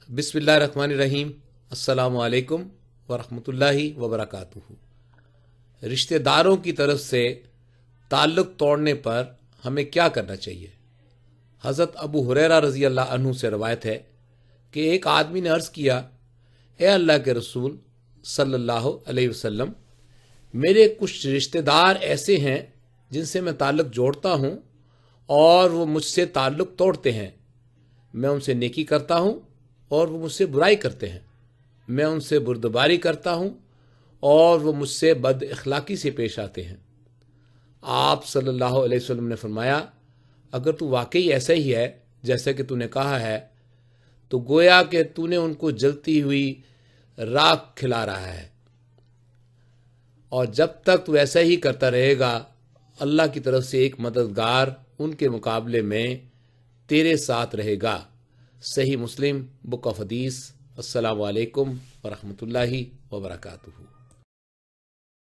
बिस्मिल्लाहिर्रहमानिर्रहीम। अस्सलामु अलैकुम वरहमतुल्लाहि वबरकातुहू। रिश्तेदारों की तरफ से ताल्लुक़ तोड़ने पर हमें क्या करना चाहिए? हज़रत अबू हुरैरा रज़ी अल्लाह अन्हु से रवायत है कि एक आदमी ने अर्ज़ किया, ए अल्लाह के रसूल सल्लल्लाहु अलैहि वसल्लम, मेरे कुछ रिश्तेदार ऐसे हैं जिनसे मैं ताल्लुक़ जोड़ता हूँ और वो मुझसे ताल्लुक़ तोड़ते हैं। मैं उनसे नेकी करता हूँ और वो मुझसे बुराई करते हैं। मैं उनसे बुर्दबारी करता हूँ और वो मुझसे बद अखलाकी से पेश आते हैं। आप सल्लल्लाहु अलैहि वसल्लम ने फरमाया, अगर तू वाकई ऐसा ही है जैसा कि तूने कहा है, तो गोया कि तूने उनको जलती हुई राख खिला रहा है, और जब तक तू ऐसा ही करता रहेगा, अल्लाह की तरफ से एक मददगार उनके मुकाबले में तेरे साथ रहेगा। सही मुस्लिम बुक ऑफ हदीस। अस्सलामु अलैकुम वरहमतुल्लाहि वबरकातुहू।